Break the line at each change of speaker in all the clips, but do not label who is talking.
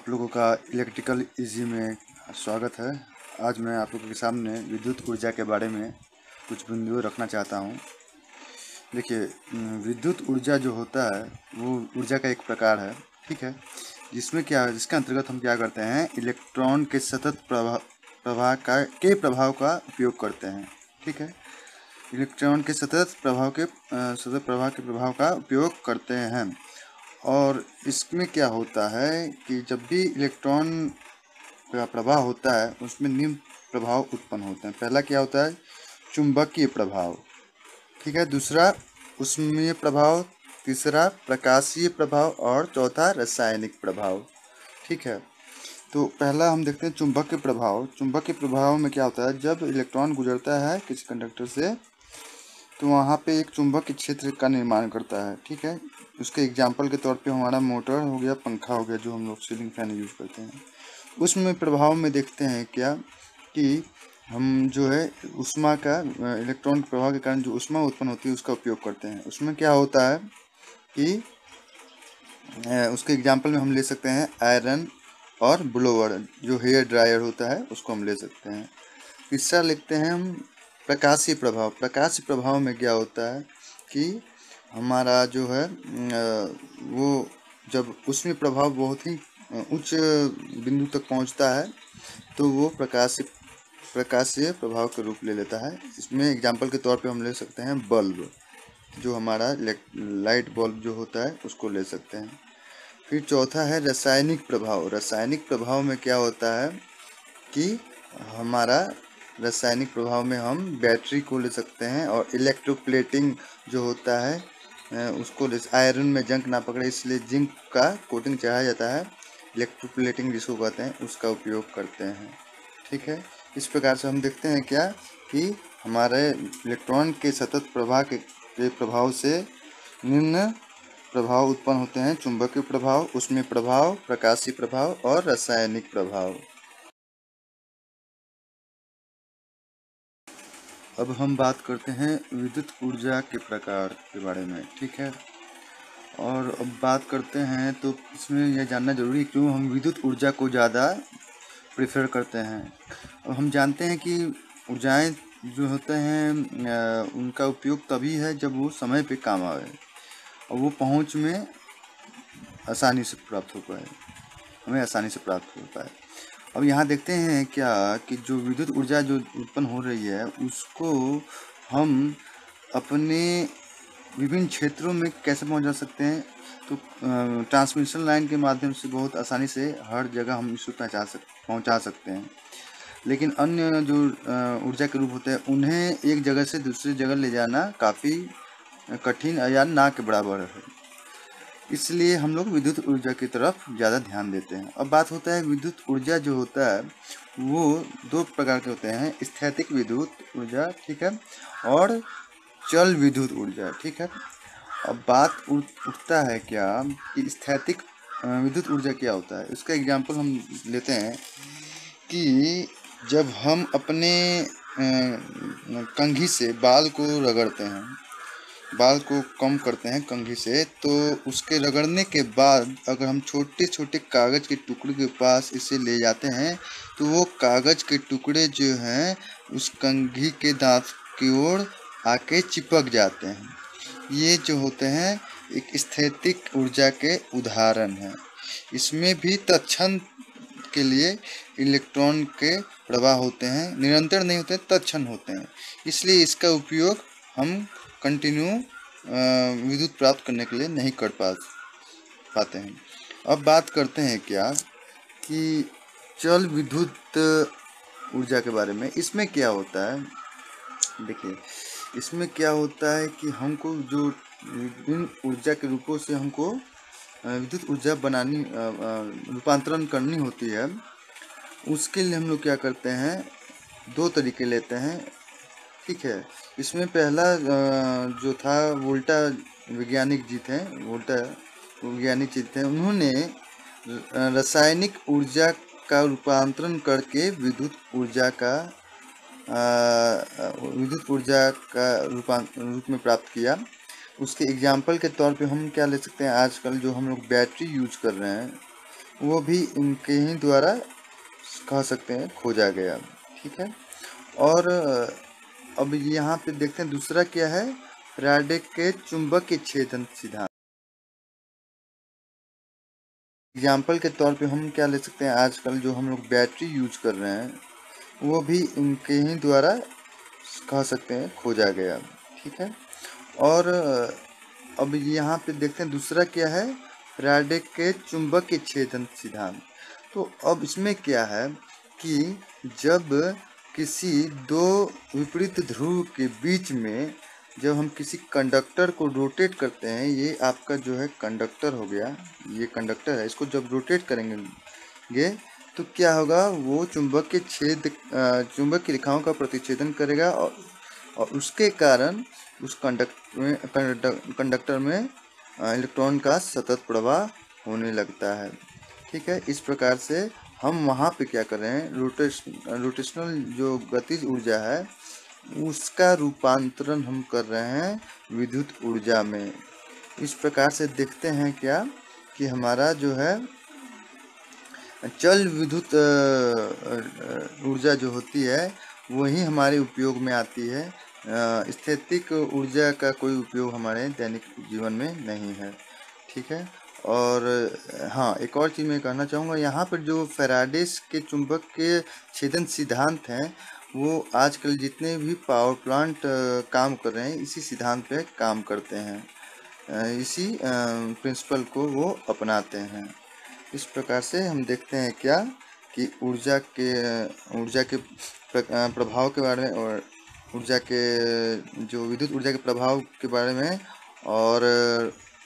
लोगों का electrical easy में स्वागत है। आज मैं आप लोगों के सामने विद्युत ऊर्जा के बारे में कुछ बिंदु रखना चाहता हूँ। देखिए, विद्युत ऊर्जा जो होता है वो ऊर्जा का एक प्रकार है, ठीक है, जिसके अंतर्गत हम क्या करते हैं, इलेक्ट्रॉन के सतत प्रभाव का उपयोग करते हैं, ठीक है। इलेक्ट्रॉन के सतत प्रभाव का उपयोग करते हैं। और इसमें क्या होता है कि जब भी इलेक्ट्रॉन का प्रवाह होता है उसमें निम्न प्रभाव उत्पन्न होते हैं। पहला क्या होता है, चुंबकीय प्रभाव, ठीक है, दूसरा ऊष्मीय प्रभाव, तीसरा प्रकाशीय प्रभाव और चौथा रासायनिक प्रभाव, ठीक है। तो पहला हम देखते हैं चुंबकीय प्रभाव। चुंबकीय प्रभाव में क्या होता है, जब इलेक्ट्रॉन गुजरता है किसी कंडक्टर से तो वहाँ पे एक चुंबकीय क्षेत्र का निर्माण करता है, ठीक है। उसके एग्जाम्पल के तौर पे हमारा मोटर हो गया, पंखा हो गया, जो हम लोग सीलिंग फैन यूज करते हैं। उसमें प्रभाव में देखते हैं क्या कि हम जो है ऊष्मा का, इलेक्ट्रॉन के प्रभाव के कारण जो ऊष्मा उत्पन्न होती है उसका उपयोग करते हैं। उसमें क्या होता है कि उसके एग्जाम्पल में हम ले सकते हैं आयरन और ब्लोअर, जो हेयर ड्रायर होता है उसको हम ले सकते हैं। तीसरा लिखते हैं हम प्रकाशीय प्रभाव। प्रकाशीय प्रभाव में क्या होता है कि हमारा जो है वो जब उसमें प्रभाव बहुत ही उच्च बिंदु तक पहुंचता है तो वो प्रकाशीय प्रभाव के रूप ले लेता है। इसमें एग्जाम्पल के तौर पे हम ले सकते हैं बल्ब, जो हमारा लाइट बल्ब जो होता है उसको ले सकते हैं। फिर चौथा है रासायनिक प्रभाव। रासायनिक प्रभाव में क्या होता है कि हमारा रासायनिक प्रभाव में हम बैटरी को ले सकते हैं और इलेक्ट्रोप्लेटिंग जो होता है उसको आयरन में जंग ना पकड़े इसलिए जिंक का कोटिंग चढ़ाया जाता है, इलेक्ट्रोप्लेटिंग जिसको कहते हैं, उसका उपयोग करते हैं, ठीक है। इस प्रकार से हम देखते हैं क्या कि हमारे इलेक्ट्रॉन के सतत प्रवाह के प्रभाव से निम्न प्रभाव उत्पन्न होते हैं: चुंबकीय प्रभाव, ऊष्मीय प्रभाव, प्रकाशीय प्रभाव और रासायनिक प्रभाव। अब हम बात करते हैं विद्युत ऊर्जा के प्रकार के बारे में, ठीक है। और अब बात करते हैं तो इसमें यह जानना जरूरी है क्यों हम विद्युत ऊर्जा को ज़्यादा प्रेफर करते हैं। अब हम जानते हैं कि ऊर्जाएं जो होते हैं उनका उपयोग तभी है जब वो समय पे काम आए और वो पहुंच में आसानी से प्राप्त हो पाए, हमें आसानी से प्राप्त हो पाए। अब यहाँ देखते हैं क्या कि जो विद्युत ऊर्जा जो उत्पन्न हो रही है उसको हम अपने विभिन्न क्षेत्रों में कैसे पहुँचा सकते हैं, तो ट्रांसमिशन लाइन के माध्यम से बहुत आसानी से हर जगह हम इसको पहुँचा सकते हैं। लेकिन अन्य जो ऊर्जा के रूप होते हैं उन्हें एक जगह से दूसरी जगह ले जाना काफ़ी कठिन या ना के बराबर है, इसलिए हम लोग विद्युत ऊर्जा की तरफ ज़्यादा ध्यान देते हैं। अब बात होता है विद्युत ऊर्जा जो होता है वो दो प्रकार के होते हैं: स्थैतिक विद्युत ऊर्जा, ठीक है, और चल विद्युत ऊर्जा, ठीक है। अब बात उठता है क्या कि स्थैतिक विद्युत ऊर्जा क्या होता है। इसका एग्जाम्पल हम लेते हैं कि जब हम अपने कंघी से बाल को रगड़ते हैं, बाल को कम करते हैं कंघी से, तो उसके रगड़ने के बाद अगर हम छोटे छोटे कागज़ के टुकड़े के पास इसे ले जाते हैं तो वो कागज़ के टुकड़े जो हैं उस कंघी के दांत की ओर आके चिपक जाते हैं। ये जो होते हैं एक स्थैतिक ऊर्जा के उदाहरण हैं। इसमें भी तत्क्षण के लिए इलेक्ट्रॉन के प्रवाह होते हैं, निरंतर नहीं होते, तत्क्षण होते हैं, इसलिए इसका उपयोग हम कंटिन्यू विद्युत प्राप्त करने के लिए नहीं कर पाते हैं। अब बात करते हैं क्या कि चल विद्युत ऊर्जा के बारे में। इसमें क्या होता है, देखिए इसमें क्या होता है कि हमको जो विभिन्न ऊर्जा के रूपों से हमको विद्युत ऊर्जा बनानी, रूपांतरण करनी होती है, उसके लिए हम लोग क्या करते हैं, दो तरीके लेते हैं, ठीक है। इसमें पहला जो था वोल्टा वैज्ञानिक जी थे, उन्होंने रासायनिक ऊर्जा का रूपांतरण करके विद्युत ऊर्जा का रूप में प्राप्त किया। उसके एग्जाम्पल के तौर पे हम क्या ले सकते हैं, आजकल जो हम लोग बैटरी यूज कर रहे हैं, वो भी इनके ही द्वारा कह सकते हैं खोजा गया। ठीक है। और अब यहाँ पे देखते हैं दूसरा क्या है, फैराडे के चुंबकीय छेदन सिद्धांत। एग्जाम्पल के तौर पे हम क्या ले सकते हैं, आजकल जो हम लोग बैटरी यूज कर रहे हैं वो भी इनके ही द्वारा कह सकते हैं खोजा गया। ठीक है। और अब यहाँ पे देखते हैं दूसरा क्या है, फैराडे के चुंबकीय छेदन सिद्धांत। तो अब इसमें क्या है कि जब किसी दो विपरीत ध्रुव के बीच में जब हम किसी कंडक्टर को रोटेट करते हैं, ये आपका जो है कंडक्टर हो गया, ये कंडक्टर है, इसको जब रोटेट करेंगे तो क्या होगा, वो चुंबक की रेखाओं का प्रतिच्छेदन करेगा और उसके कारण उस कंडक्टर में इलेक्ट्रॉन का सतत प्रवाह होने लगता है। ठीक है। इस प्रकार से हम वहाँ पे क्या कर रहे हैं, रोटेशनल जो गतिज ऊर्जा है उसका रूपांतरण हम कर रहे हैं विद्युत ऊर्जा में। इस प्रकार से देखते हैं क्या कि हमारा जो है चल विद्युत ऊर्जा जो होती है वही हमारे उपयोग में आती है। स्थैतिक ऊर्जा का कोई उपयोग हमारे दैनिक जीवन में नहीं है। ठीक है। और हाँ, एक और चीज़ मैं कहना चाहूँगा, यहाँ पर जो फैराडे के चुंबक के छेदन सिद्धांत हैं वो आजकल जितने भी पावर प्लांट काम कर रहे हैं इसी सिद्धांत पे काम करते हैं, इसी प्रिंसिपल को वो अपनाते हैं। इस प्रकार से हम देखते हैं क्या कि ऊर्जा के प्रभाव के बारे में और ऊर्जा के जो विद्युत ऊर्जा के प्रभाव के बारे में और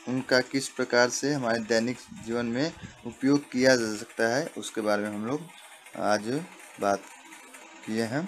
उनका किस प्रकार से हमारे दैनिक जीवन में उपयोग किया जा सकता है उसके बारे में हम लोग आज बात किए हैं।